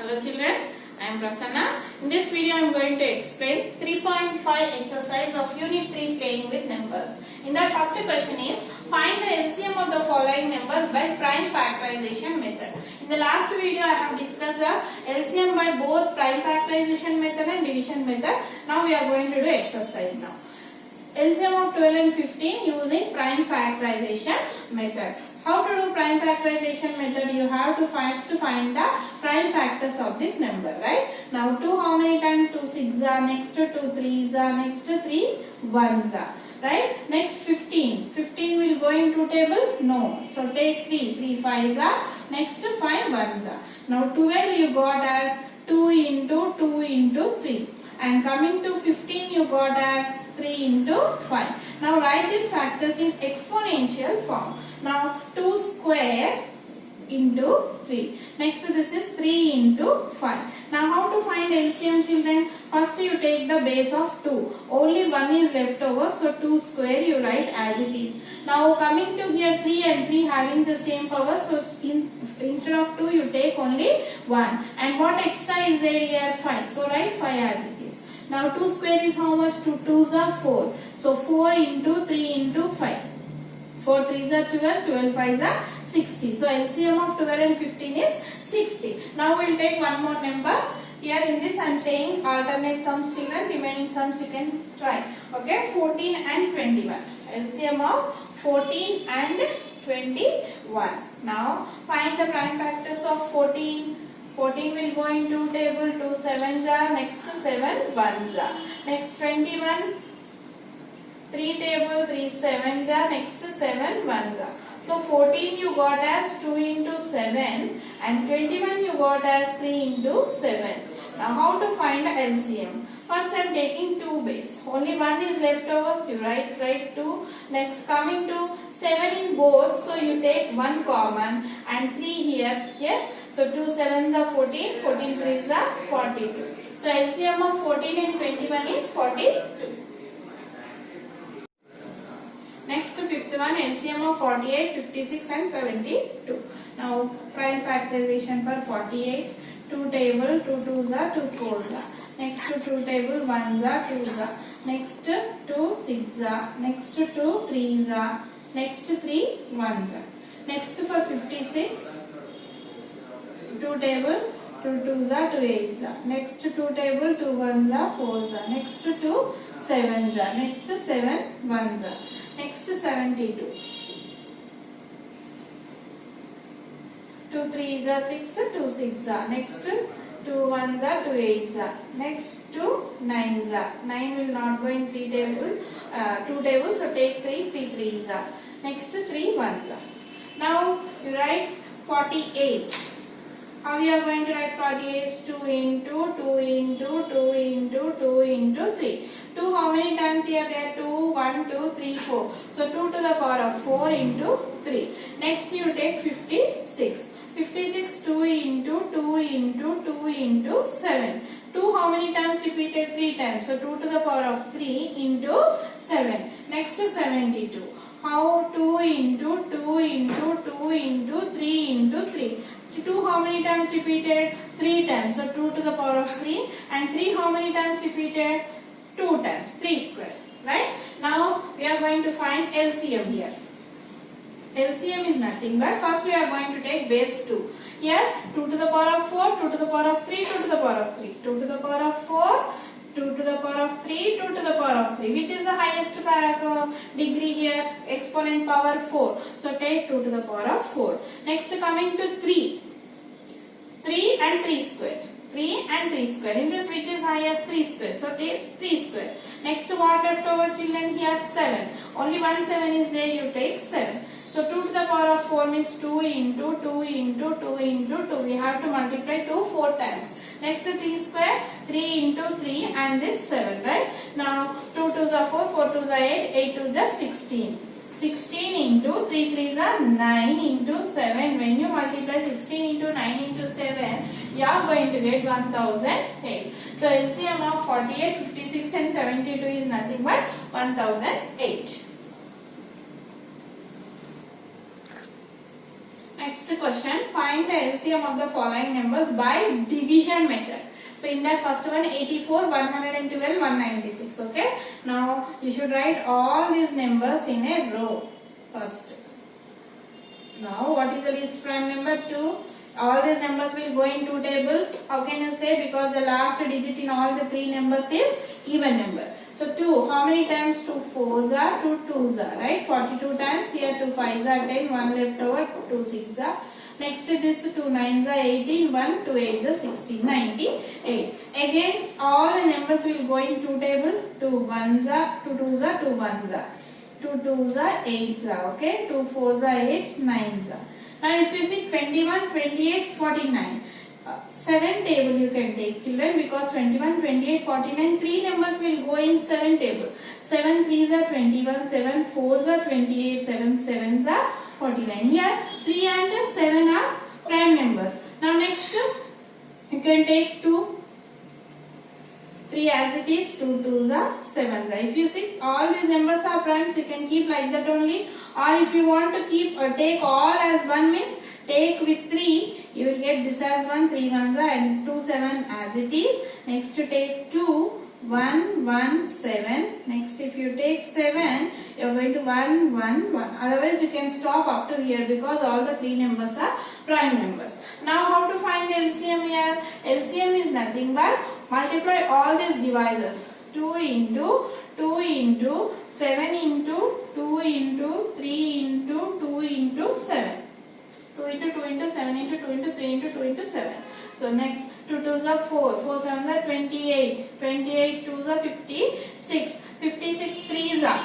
Hello children, I am Prasanna. In this video I am going to explain 3.5 exercise of unit 3 playing with numbers. In that first question is find the LCM of the following numbers by prime factorization method. In the last video I have discussed the LCM by both prime factorization method and division method. Now we are going to do exercise now. LCM of 12 and 15 using prime factorization method. How to do prime factorization method? You have to first find the prime factors of this number, right? Now 2 how many times? 2 6s are, next 2 3s are, next 3 1s are, right? Next 15. 15 will go into table? No. So take 3. 3 5s are, next 5 1s are. Now 12 you got as 2 into 2 into 3. And coming to 15 you got as 3 into 5. Now write these factors in exponential form. Now 2 square into 3. Next this is 3 into 5. Now how to find LCM children? First you take the base of 2. Only 1 is left over, so 2 square you write as it is. Now coming to here 3 and 3 having the same power, so instead of 2 you take only 1. And what extra is there here? 5. So write 5 as it is. Now 2 square is how much? 2 2s are 4. So 4 into 3 into 5. 4 3s are 12, 12 5s are 60. So LCM of 12 and 15 is 60. Now we will take one more number. Here in this I am saying alternate sums children, remaining sums you can try. Okay, 14 and 21. LCM of 14 and 21. Now find the prime factors of 14. 14 will go into table, 2 7s are, next 7 1s are. Next 21, 3 table, 3 7s are, next 7 1s are. So 14 you got as 2 into 7 and 21 you got as 3 into 7. Now how to find the LCM? First I am taking 2 base. Only 1 is left over, so you write 2. Next coming to 7 in both, so you take 1 common and 3 here. Yes. So 2 7s are 14, 14 3s are 42. So LCM of 14 and 21 is 42. Next fifth one, LCM of 48, 56 and 72. Now prime factorization for 48. 2 table, 2 2s are, 2 4s are. Next 2 table, 1s are, 2s are. Next 2 6s are. Next 2 3s are. Next 3 1s are. Next for 56. 2 table, 2 2s are, 2 8s are. Next 2 table, 2 1s are, 4s are. Next 2 7s are. Next 7 1s are. Next 72. 2 3s are 6, 2 6s are. Next 2 1s are, 2 8s are. Next 2 9s are. 9 will not go in 3 table, 2 tables, so take 3, 3 3s are. Next 3 1s are. Now you write 48. How you are going to write 48? 2 into 2 into 2 into 2 into 3. 2 how many times here there? 2, 1, 2, 3, 4. So 2 to the power of 4 into 3. Next you take 56. 56 2 into 2 into 2 into 7. 2 how many times repeated? 3 times. So 2 to the power of 3 into 7. Next 72. How 2 into 2 into 2 into 3 into 3. 2 how many times repeated? 3 times. So 2 to the power of 3. And 3 how many times repeated? 2 times. 3 square. Right? Now we are going to find LCM here. LCM is nothing but first we are going to take base 2. Here 2 to the power of 4, 2 to the power of 3, 2 to the power of 3. 2 to the power of 4, 2 to the power of 3, 2 to the power of 3. Which is the highest degree here? Exponent power 4. So take 2 to the power of 4. Next coming to 3. 3 and 3 square. 3 and 3 square. In this which is highest? 3 square. So take 3 square. Next what left over children here? 7. Only 1 7 is there, you take 7. So 2 to the power of 4 means 2 into 2 into 2 into 2. We have to multiply 2 4 times. Next 3 square, 3 into 3 and this 7, right? Now 2 2s are 4, 4 2s are 8, 8 2s are 16. 16 into 3 3s are 9 into 7. When you multiply 16 into 9 into 7, you are going to get 1008. So LCM of 48, 56 and 72 is nothing but 1008. Next question, find the LCM of the following numbers by division method. So in that first one, 84, 112, 196. Okay. Now you should write all these numbers in a row first. Now what is the least prime number? 2. All these numbers will go in 2 table. How can you say? Because the last digit in all the 3 numbers is even number. So 2, how many times? 2 4s are, 2 2s are, right? 42 times. Here 2 5s are 10, 1 left over, 2 6s are. Next this 2 9s are 18, 1 2 8s are 16, 98. Again all the numbers will go in 2 table. 2 1s are, 2 2s are, 2 1s are. 2 2s are, 8s are, okay? 2 4s are 8, 9s are. Now if you see 21, 28, 49. 7 table you can take, children, because 21, 28, 49, 3 numbers will go in 7 table. 7 3s are 21, 7 4s are 28, 7 7s are 49. Here 3 and 7 are prime numbers. Now next you can take 2, 3 as it is, 2 2s are 7s are. If you see all these numbers are primes, you can keep like that only. Or if you want to keep or take all as 1 means, take with 3, you will get this as 1, 3 1s are, and 2 7 as it is. Next to take 2, 1 1 7. Next if you take 7, you are going to 1 1 1. Otherwise you can stop up to here because all the 3 numbers are prime numbers. Now how to find the LCM here? LCM is nothing but multiply all these divisors. 2 into 2 into 7 into 2 into 3 into 2 into 7. 2 into 2 into 7 into 2 into 3 into 2 into 7. So next 2 2s are 4, 4 7s are 28, 28 2s are 56, 56 3s are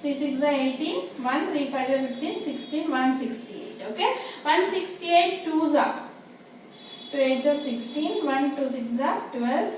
3 6 are 18, 1 3 5 are 15, 16, 168. Okay, 168 2s are 2 8 are 16, 1 2 6 are 12,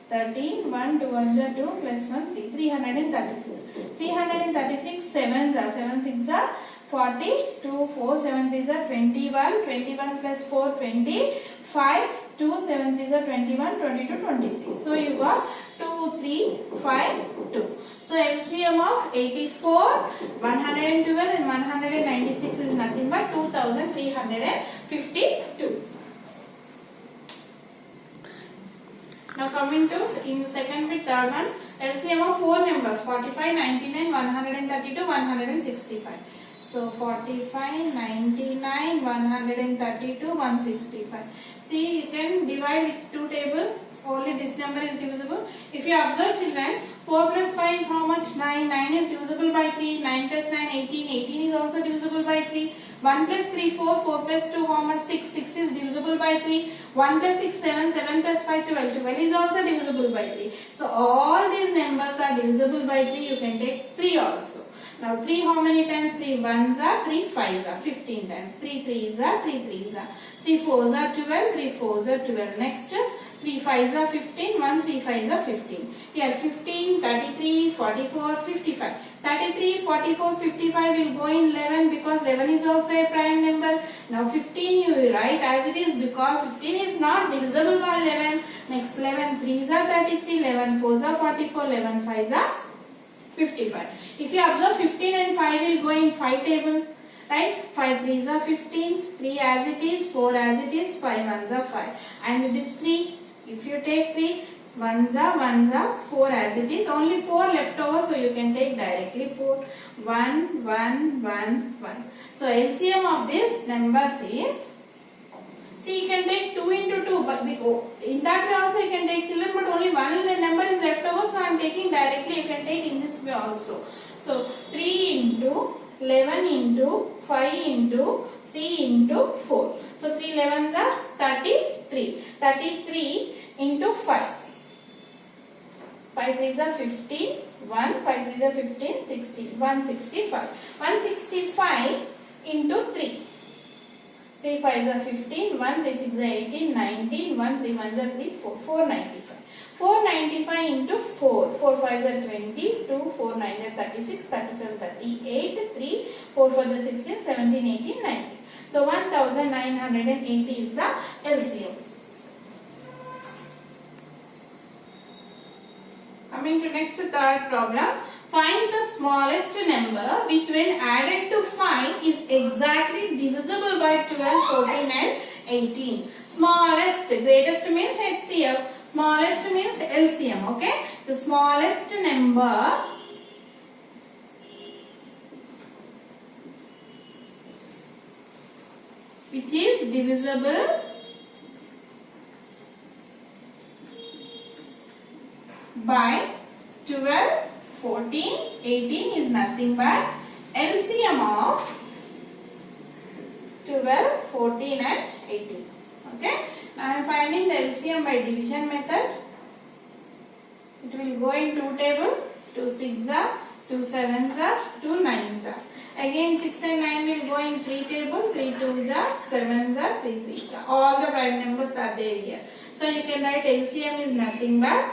13, 1 2 1 are 2 plus 1 3, 336. 336 7s are 7 6 are 40, 2 4 7 3s are 21, 21 plus 4 25, 2 7 3s are 21, 22 23. So you got 2 3 5 2. So LCM of 84, 112 and 196 is nothing but 2352. Now coming to in second with third one, LCM of 4 numbers 45, 99, 132, 165. So 45, 99, 132, 165. See, you can divide with 2 tables. Only this number is divisible. If you observe, children, 4 plus 5 is how much? 9. 9 is divisible by 3. 9 plus 9, 18. 18 is also divisible by 3. 1 plus 3, 4. 4 plus 2, how much? 6. 6 is divisible by 3. 1 plus 6, 7. 7 plus 5, 12. 12 is also divisible by 3. So all these numbers are divisible by 3. You can take 3 also. Now 3 how many times? 3 1s are, 3 5s are, 15 times. 3 3s are, 3 3s are. 3 4s are 12, 3 4s are 12. Next 3 5s are 15, 1 3 5s are 15. Here 15, 33, 44, 55. 33, 44, 55 will go in 11 because 11 is also a prime number. Now 15 you will write as it is because 15 is not divisible by 11. Next 11 3s are 33, 11 4s are 44, 11 5s are 55. If you observe 15 and 5 will go in 5 table, right? 5 3s are 15, 3 as it is, 4 as it is, 5 1s are 5. And with this 3, if you take 3, 1s are, 4 as it is, only 4 left over, so you can take directly 4. 1, 1, 1, 1. So LCM of this numbers is, see, you can take 2 into 2, but in that way also you can take, children, but only one number is left over, so I am taking directly. You can take in this way also. So 3 into 11 into 5 into 3 into 4. So 3 11s are 33. 33 into 5. 5 3s are 15. 1 5 3s are 15. 16. 165. 165 into 3. 3 5s are 15, 1 3 6 are 18, 19, 1 3 1s are 3, 4, 495. 495 into 4, 4 5s are 20, 2 4 9s are 36, 37 38, 3 4 4s are 16, 17 18, 19. So 1980 is the LCM. Coming to next third problem, Find the smallest number which when added to 5 is exactly divisible by 12, 14 and 18. Smallest, greatest means HCF, smallest means LCM, okay? The smallest number which is divisible by 12, 14, 18 is nothing but LCM of 12, 14 and 18. Okay. Now I am finding the LCM by division method. It will go in 2 table. 2 6s are, 2 7s are, 2 9s are. Again 6 and 9 will go in 3 table. 3 2s are, 7s are, 3 3s are. All the prime numbers are there here. So you can write LCM is nothing but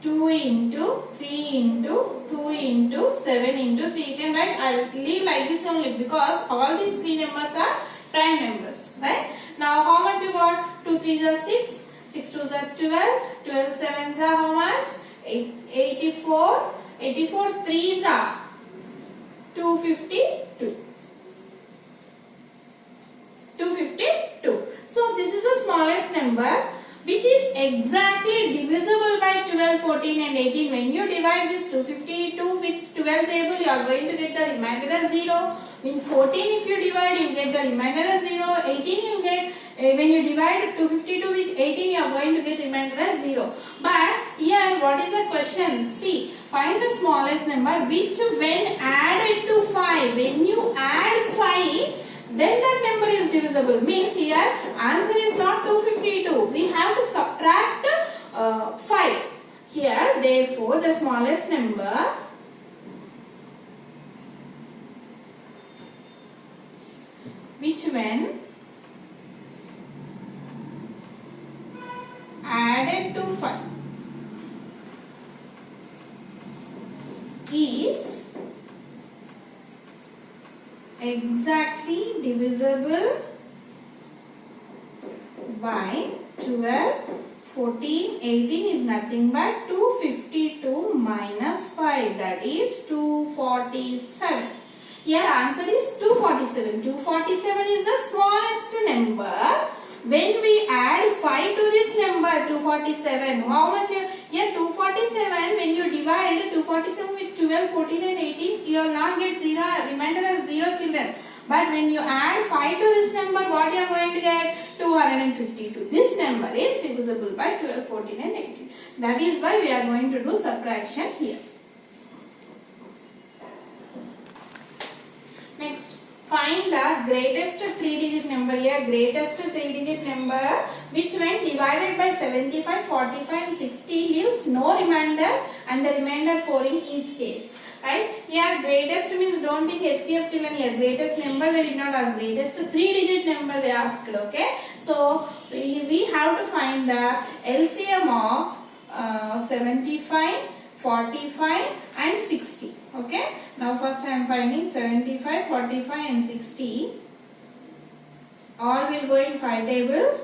2 into 3 into 2 into 7 into 3. You can write, I'll leave like this only because all these 3 numbers are prime numbers, right? Now how much you got? 2 3s are 6, 6 2s are 12, 12 7s are how much? 84, 84 3s are 252. 252. So this is the smallest number which is exactly divisible by 12, 14 and 18. When you divide this 252 with 12 table, you are going to get the remainder as 0. Means 14 if you divide, you get the remainder as 0. 18 you get, when you divide 252 with 18, you are going to get remainder as 0. But here what is the question? See, find the smallest number which when added to 5, when you add 5, then that number is divisible. Means here answer is not 252. We have to subtract 5. Here therefore the smallest number which when added to 5 is exactly divisible by 12, 14, 18 is nothing but 252 minus 5, that is 247. Here answer is 247. 247 is the smallest number. When we add 5 to this number 247, how much here 247, when you divide 247 with 12, 14 and 18, you will not get 0, remainder as 0 children. But when you add 5 to this number, what you are going to get? 252. This number is divisible by 12, 14 and 18. That is why we are going to do subtraction here. Next, find the greatest 3-digit number here. Greatest 3-digit number which when divided by 75, 45 and 60 leaves no remainder and the remainder 4 in each case. Right? Here greatest means don't think HCF children here. Greatest number they did not ask. Greatest 3-digit number they asked. Okay. So we have to find the LCM of 75, 45 and 60. Okay. Now first I am finding 75, 45 and 60. All will go in 5 table.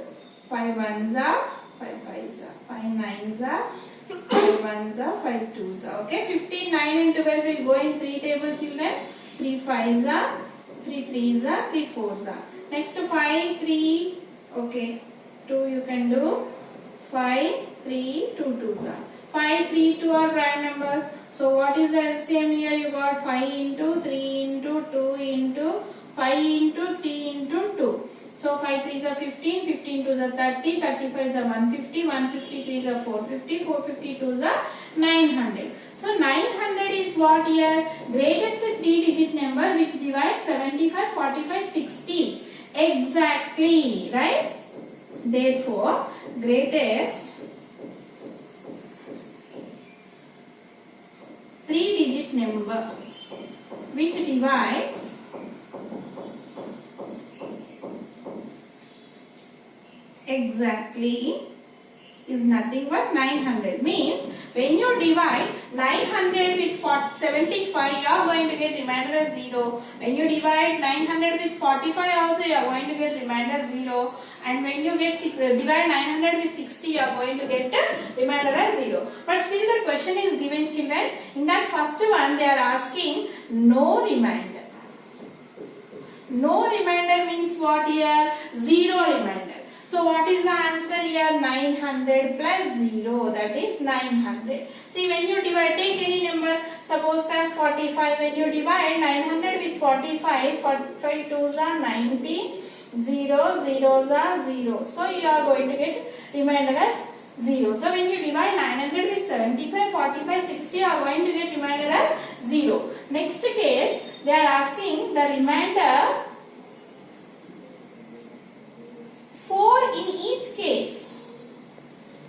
5 ones are, 5 fives are, 5 nines are, 5 ones are, 5 twos are. Okay. 15, 9 and 12 will go in 3 table children. 3 fives are, 3 threes are, 3 fours are. Next 5, 3. Okay. 2 you can do. 5, 3, 2 twos are. 5, 3, 2 are prime numbers. So what is the LCM here? You got 5 into 3 into 2 into 5 into 3 into 2. So 5 3s are 15, 15 2s are 30, 35s are 150, 153s are 450, 452s are 900. So 900 is what here? Greatest 3-digit number which divides 75, 45, 60. Exactly, right? Therefore, greatest 3-digit number which divides exactly is nothing but 900. Means when you divide 900 with 75, you are going to get remainder as 0. When you divide 900 with 45 also, you are going to get remainder 0. and when you get divide 900 with 60, you are going to get the remainder as 0. But still the question is given, children. In that first one they are asking no remainder. No remainder means what here? 0 remainder. So what is the answer here? 900 plus 0, that is 900. See, when you divide, take any number, suppose 45, when you divide 900 with 45, 45 2s are 90, 0, 0s are 0. So you are going to get remainder as 0. So when you divide 900 with 75, 45, 60, you are going to get remainder as 0. Next case, they are asking the remainder 4 in each case.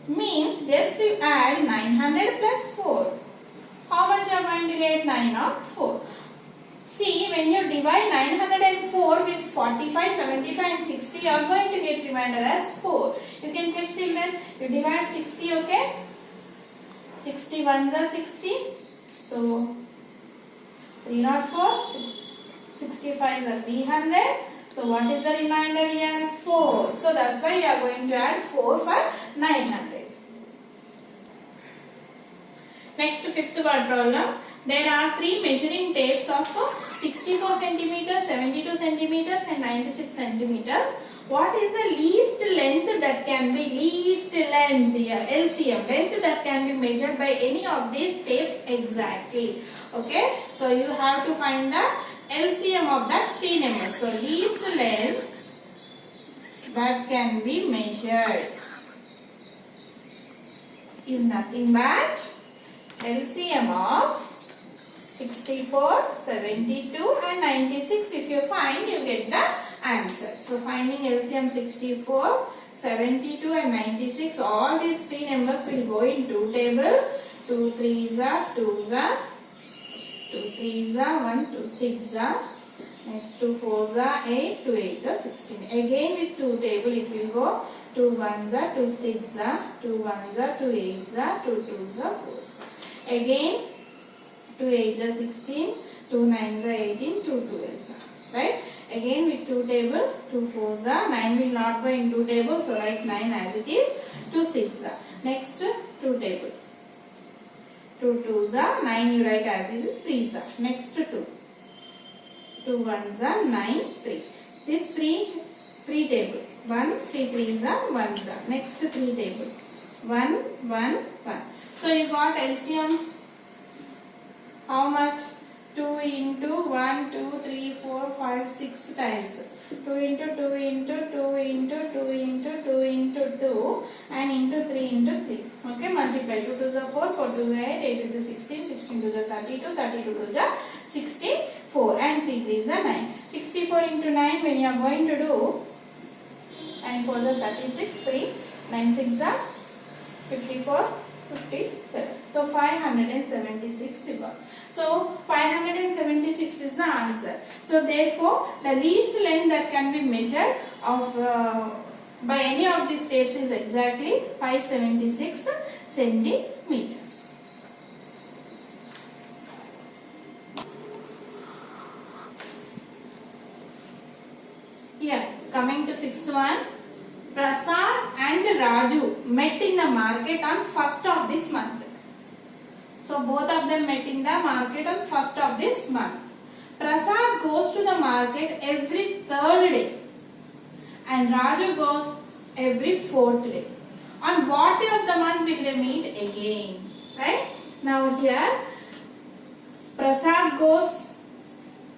Means just to add 900 plus 4. How much you are going to get? 904. See, when you divide 904 with 45, 75 and 60, you are going to get remainder as 4. You can check, children. You divide 60, okay? 61 are 60. So 304, 65 are 300. So what is the remainder here? 4. So that's why you are going to add 4 for 900. Next, fifth word problem. There are 3 measuring tapes of 64 centimeters, 72 centimeters and 96 centimeters. What is the least length that can be LCM, length that can be measured by any of these tapes exactly? Okay, so you have to find the LCM of that 3 numbers. So least length that can be measured is nothing but LCM of 64, 72 and 96. If you find, you get the answer. So finding LCM 64, 72 and 96, all these 3 numbers will go in 2 table. 2 3s are 2s are, 2 3s are 1, 2 6s are, next 2 4s are 8, 2 8s are 16. Again with 2 table it will go 2 1s are 2 6s are, 2 1s are 2 8s are, 2 2s are 4s. Again 2 8s are 16, 2 9s are 18, 2 12s are. Right? Again with 2 table, 2 4s are, 9 will not go in 2 table, so write 9 as it is, 2 6s are. Next 2 table, 2 2s are, 9 you write as it is, 3s are. Next 2, 2 1s are, 9, 3. This 3 table, 1, 3 3s are, 1s are. Next 3 table, 1 1 1. So you got LCM how much? 2 into 1, 2, 3, 4, 5, 6 times. 2 into 2 into 2 into 2 into 2 into 2 and into 3 into 3. Okay, multiply. 2 2s are 4, 4 2s are 8, 8 2s are 16, 16 2s are 32, 32 2s are 64 and 3 3s are 9. 64 into 9 when you are going to do 9 4s are 36, 3, 9 6s are 54, 57. So 576 you got. So 576 is the answer. So therefore the least length that can be measured of by any of these tapes is exactly 576 centimeters. Here coming to sixth one. Prasad and Raju met in the market on 1st of this month. So both of them met in the market on 1st of this month. Prasad goes to the market every 3rd day and Raju goes every 4th day. On what day of the month will they meet again? Right? Now here Prasad goes,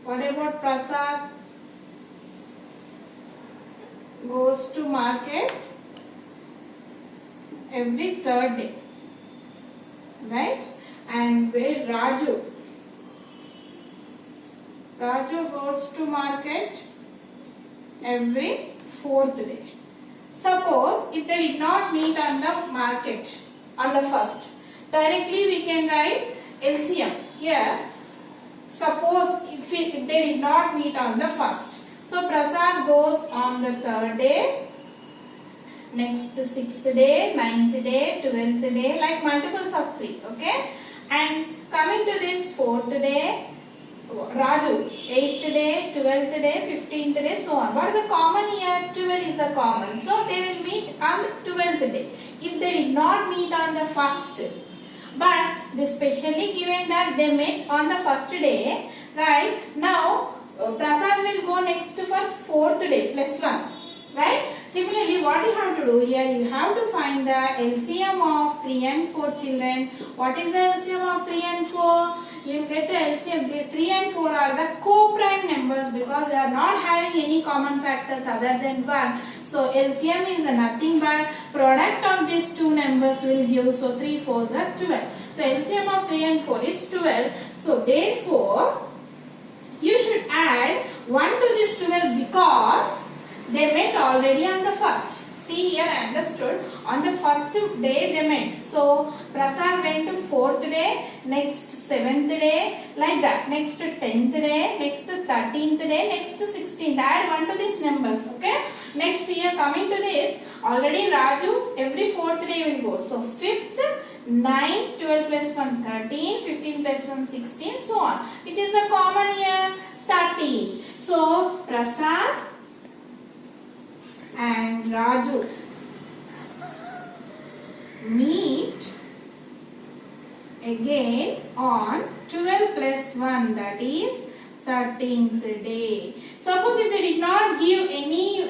what about Prasad? Goes to market every 3rd day, right? And where Raju goes to market every 4th day. Suppose if they did not meet on the market on the 1st, directly we can write LCM here. Suppose if they did not meet on the 1st. So Prasad goes on the 3rd day, next 6th day, 9th day, 12th day, like multiples of 3, okay? And coming to this 4th day, Raju, 8th day, 12th day, 15th day, so on. What is the common here? 12 is the common. So they will meet on the 12th day. If they did not meet on the first, but they specially given that they met on the first day, right? Now, Prasad will go next for 4th day, plus 1. Right? Similarly, what you have to do here, you have to find the LCM of 3 and 4 children. What is the LCM of 3 and 4? You will get the LCM. The 3 and 4 are the co-prime numbers because they are not having any common factors other than 1. So, LCM is nothing but product of these two numbers will give. So, 3 4s are 12. So, LCM of 3 and 4 is 12. So, therefore, you should add 1 to this 12 because they met already on the first. See here, I understood. On the first day they met. So, Prasad went to 4th day, next 7th day, like that. Next 10th day, next 13th day, next 16th. Add 1 to these numbers, okay? Next year, coming to this, already Raju, every 4th day will go. So, 5th, 9th, 12 plus 1, 13, 15 plus 1, 16, so on. Which is the common year? 13. So, Prasad and Raju meet again on 12 plus 1, that is 13th day. Suppose if they did not give any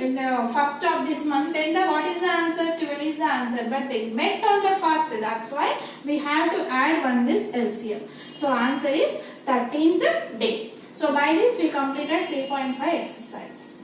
first of this month, then what is the answer? 12 is the answer. But they met on the first, that's why we have to add 1 this LCM. So answer is 13th day. So by this we completed 3.5 exercise.